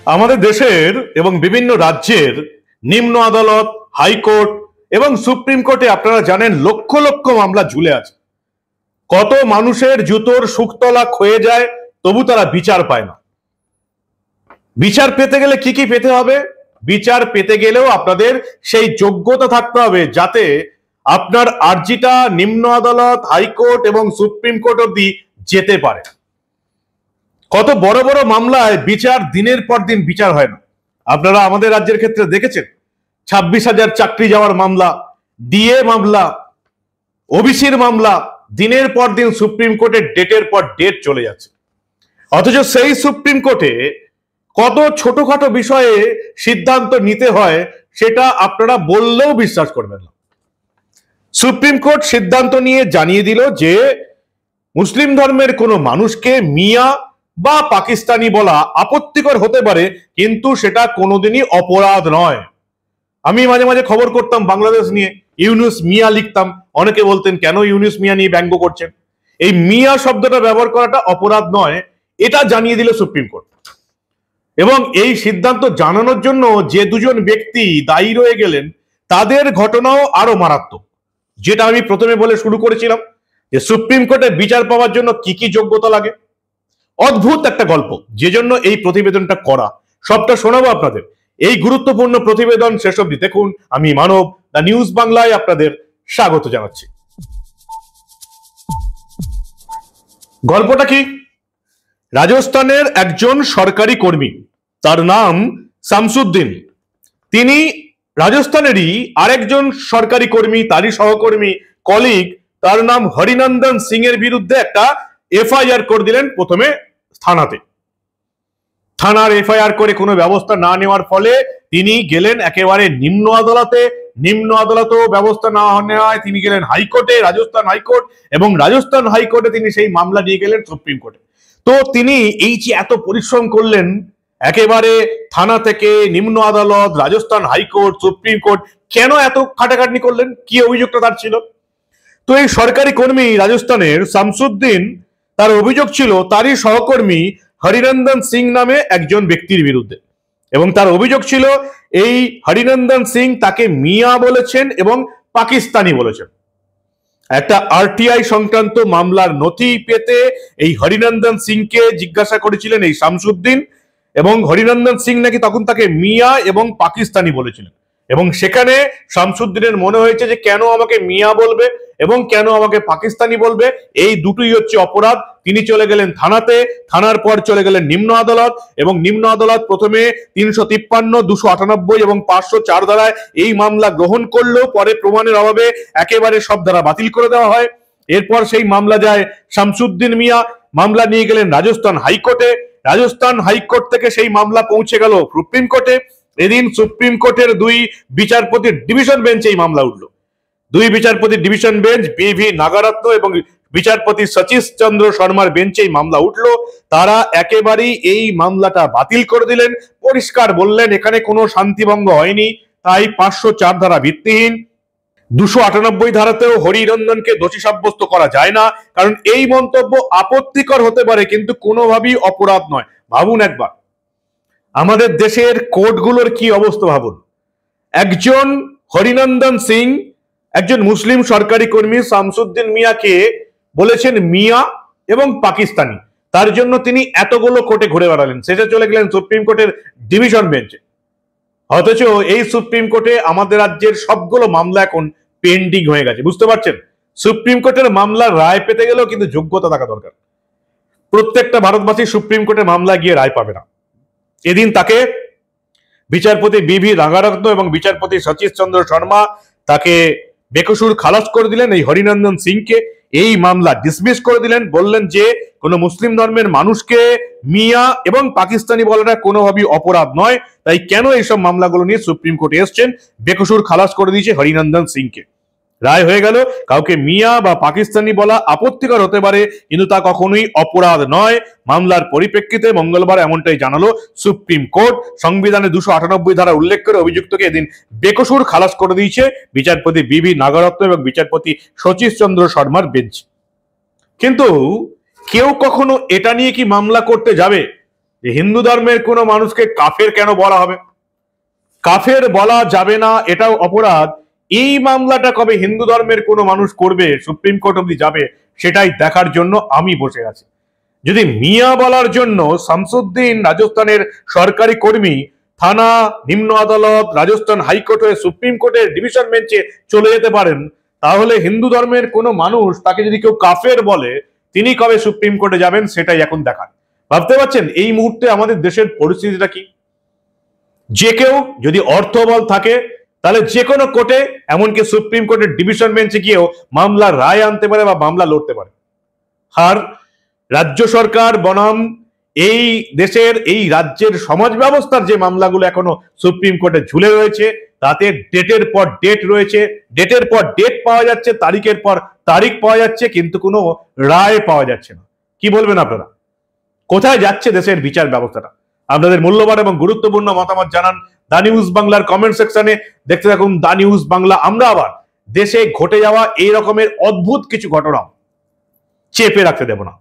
আমাদের দেশের এবং বিভিন্ন রাজ্যের নিম্ন আদালত, হাইকোর্ট এবং সুপ্রিম কোর্টে আপনারা জানেন লক্ষ লক্ষ মামলা ঝুলে আছে। কত মানুষের জুতোর শুকতলা ক্ষয়ে যায়, তবু তারা বিচার পায় না। বিচার পেতে গেলে কি কি পেতে হবে? বিচার পেতে গেলেও আপনাদের সেই যোগ্যতা থাকতে হবে যাতে আপনার আর্জিটা নিম্ন আদালত, হাইকোর্ট এবং সুপ্রিম কোর্ট অব্দি যেতে পারে। কত বড় বড় মামলায় বিচার দিনের পর দিন বিচার হয় না। আপনারা আমাদের রাজ্যের ক্ষেত্রে দেখেছেন 26,000 চাকরি যাওয়ার মামলা, ডিএ মামলা, ওবিসির মামলা, দিনের পর দিন সুপ্রিম কোর্টের ডেটের পর ডেট চলে যাচ্ছে। অথচ সেই সুপ্রিম কোর্টে কত ছোটখাটো বিষয়ে সিদ্ধান্ত নিতে হয় সেটা আপনারা বললেও বিশ্বাস করবেন না। সুপ্রিম কোর্ট সিদ্ধান্ত নিয়ে জানিয়ে দিল যে মুসলিম ধর্মের কোনো মানুষকে মিয়া বা পাকিস্তানি বলা আপত্তিকর হতে পারে, কিন্তু সেটা কোনোদিনই অপরাধ নয়। আমি মাঝে মাঝে খবর করতাম বাংলাদেশ নিয়ে, ইউনুস মিয়া লিখতাম, অনেকে বলতেন কেন ইউনুস মিয়া নিয়ে ব্যঙ্গ করছেন। এই মিয়া শব্দটা ব্যবহার করাটা অপরাধ নয়, এটা জানিয়ে দিল সুপ্রিম কোর্ট। এবং এই সিদ্ধান্ত জানানোর জন্য যে দুজন ব্যক্তি দায়ী রয়ে গেলেন তাদের ঘটনাও আরো মারাত্মক। যেটা আমি প্রথমে বলে শুরু করেছিলাম যে সুপ্রিম কোর্টে বিচার পাওয়ার জন্য কি কি যোগ্যতা লাগে। অদ্ভুত একটা গল্প, যে জন্য এই প্রতিবেদনটা করা, সবটা শোনাবো আপনাদের। এই গুরুত্বপূর্ণ প্রতিবেদন শেষ অবধি দেখুন। আমি মানব, দ্য নিউজ বাংলায় আপনাদের স্বাগত জানাচ্ছি। গল্পটা কি? রাজস্থানের একজন সরকারি কর্মী, তার নাম শামসুদ্দিন। তিনি রাজস্থানেরই আরেকজন সরকারি কর্মী, তারই সহকর্মী, কলিগ, তার নাম হরিনন্দন সিং এর বিরুদ্ধে একটা এফআইআর করে দিলেন প্রথমে থানাতে। থানার এফআইআর করে কোনো ব্যবস্থা না নেওয়ার ফলে তিনি গেলেন একেবারে নিম্ন আদালতে। নিম্ন আদালতেও ব্যবস্থা না নেওয়ায় তিনি গেলেন হাইকোর্টে, রাজস্থান হাইকোর্ট, এবং রাজস্থান হাইকোর্টে তিনি সেই মামলা নিয়ে গেলেন সুপ্রিম কোর্টে। তো তিনি এই যে এত পরিশ্রম করলেন, একেবারে থানা থেকে নিম্ন আদালত, রাজস্থান হাইকোর্ট, সুপ্রিম কোর্ট, কেন এত খাটাখাটনি করলেন? কি অভিযোগটা তার ছিল? তো এই সরকারি কর্মী রাজস্থানের শামসুদ্দিন, তার অভিযোগ ছিল তারই সহকর্মী হরিনন্দন সিং নামে একজন ব্যক্তির বিরুদ্ধে। এবং তার অভিযোগ ছিল এই হরিনন্দন সিং তাকে মিয়া বলেছেন এবং পাকিস্তানি বলেছেন। একটা আরটিআই সংক্রান্ত মামলার নথি পেতে এই হরিনন্দন সিংকে জিজ্ঞাসা করেছিলেন এই শামসুদ্দিন, এবং হরিনন্দন সিং নাকি তখন তাকে মিয়া এবং পাকিস্তানি বলেছিলেন। এবং সেখানে শামসুদ্দিনের মনে হয়েছে যে কেন আমাকে মিয়া বলবে এবং কেন আমাকে পাকিস্তানি বলবে, এই দুটোই হচ্ছে অপরাধ। তিনি চলে গেলেন থানাতে, থানার পর চলে গেলেন নিম্ন আদালত, এবং নিম্ন আদালত প্রথমে 353, 298 এবং 504 ধারায় এই মামলা গ্রহণ করলেও পরে প্রমাণের অভাবে একেবারে সব ধারা বাতিল করে দেওয়া হয়। এরপর সেই মামলা যায় শামসুদ্দিন মিয়া, মামলা নিয়ে গেলেন রাজস্থান হাইকোর্টে। রাজস্থান হাইকোর্ট থেকে সেই মামলা পৌঁছে গেল সুপ্রিম কোর্টে। এদিন সুপ্রিম কোর্টের দুই বিচারপতির ডিভিশন বেঞ্চে এই মামলা উঠল। দুই বিচারপতির ডিভিশন বেঞ্চ, বি.ভি. নাগারত্ন এবং বিচারপতি সতীশ চন্দ্র শর্মার বেঞ্চে এই মামলা উঠল। তারা একেবারেই এই মামলাটা বাতিল করে দিলেন, পরিষ্কার বললেন এখানে কোনো শান্তিভঙ্গ হয়নি, তাই 504 ধারা ভিত্তিহীন। 298 ধারাতেও হরিনন্দনকে দোষী সাব্যস্ত করা যায় না, কারণ এই মন্তব্য আপত্তিকর হতে পারে কিন্তু কোনোভাবেই অপরাধ নয়। ভাবুন একবার, আমাদের দেশের কোর্টগুলোর কি অবস্থা ভাবুন। একজন হরিনন্দন সিং একজন মুসলিম সরকারি কর্মী শামসুদ্দিন মিয়াকে বলেছেন মিয়া এবং পাকিস্তানি, তার জন্য তিনি এতগুলো কোর্টে ঘুরে বেড়ালেন, শেষে চলে গেলেন সুপ্রিম কোর্টের ডিভিশন বেঞ্চে। অথচ এই সুপ্রিম কোর্টে আমাদের রাজ্যের সবগুলো মামলা এখন পেন্ডিং হয়ে গেছে। বুঝতে পারছেন, সুপ্রিম কোর্টের মামলার রায় পেতে গেলেও কিন্তু যোগ্যতা থাকা দরকার। প্রত্যেকটা ভারতবাসী সুপ্রিম কোর্টে মামলা গিয়ে রায় পাবে না। এদিন তাকে বিচারপতি বি.ভি. নাগারত্ন এবং বিচারপতি সতীশ চন্দ্র শর্মা তাকে বেকসুর খালাস করে দিলেন এই হরিনন্দন সিংকে। এই মামলা ডিসমিস করে দিলেন, বললেন যে কোনো মুসলিম ধর্মের মানুষকে মিয়া এবং পাকিস্তানি বলাটা কোনোভাবেই অপরাধ নয়, তাই কেন এইসব মামলাগুলো নিয়ে সুপ্রিম কোর্টে এসছেন। বেকসুর খালাস করে দিয়েছে হরিনন্দন সিংকে। রায় হয়ে গেল কাউকে মিয়া বা পাকিস্তানি বলা আপত্তিকর হতে পারে, কিন্তু তা কখনোই অপরাধ নয়। মামলার পরিপ্রেক্ষিতে মঙ্গলবার এমনটাই জানালো সুপ্রিম কোর্ট। সংবিধানে 298 ধারা উল্লেখ করে অভিযুক্তকে এদিন বেকসুর খালাস করে দিয়েছে বিচারপতি বি.ভি. নাগারত্ন এবং বিচারপতি সতীশ চন্দ্র শর্মার বেঞ্চ। কিন্তু কেউ কখনো এটা নিয়ে কি মামলা করতে যাবে যে হিন্দু ধর্মের কোনো মানুষকে কাফের কেন বলা হবে, কাফের বলা যাবে না, এটাও অপরাধ। এই মামলাটা কবে হিন্দু ধর্মের কোনো মানুষ করবে, সুপ্রিম কোর্ট অব্দি যাবে, সেটাই দেখার জন্য আমি বসে আছি। যদি মিয়া বলার জন্য শামসুদ্দিন রাজস্থানের সরকারি কর্মী থানা, নিম্ন আদালত, রাজস্থান হাইকোর্ট হয়ে সুপ্রিম কোর্টের ডিভিশন বেঞ্চে চলে যেতে পারেন, তাহলে হিন্দু ধর্মের কোনো মানুষ তাকে যদি কেউ কাফের বলে, তিনি কবে সুপ্রিম কোর্টে যাবেন সেটাই এখন দেখার। ভাবতে পারছেন এই মুহূর্তে আমাদের দেশের পরিস্থিতিটা কি? যে কেউ যদি অর্থবল থাকে তাহলে যে কোনো কোর্টে, এমনকি সুপ্রিম কোর্টের ডিভিশন বেঞ্চে গিয়েও মামলার রায় আনতে পারে বা মামলা লড়তে পারে। আর রাজ্য সরকার বনাম এই দেশের, এই রাজ্যের সমাজ ব্যবস্থার যে মামলাগুলো এখনো সুপ্রিম কোর্টে ঝুলে রয়েছে, তাতে ডেটের পর ডেট রয়েছে, ডেটের পর ডেট পাওয়া যাচ্ছে, তারিখের পর তারিখ পাওয়া যাচ্ছে, কিন্তু কোনো রায় পাওয়া যাচ্ছে না। কি বলবেন আপনারা? কোথায় যাচ্ছে দেশের বিচার ব্যবস্থাটা? আপনাদের মূল্যবান এবং গুরুত্বপূর্ণ মতামত জানান দা নিউজ বাংলার কমেন্ট সেকশনে। দেখতে থাকুন দা নিউজ বাংলা। আমরা আবার দেশে ঘটে যাওয়া এই রকমের অদ্ভুত কিছু ঘটনা চেপে রাখতে দেব না।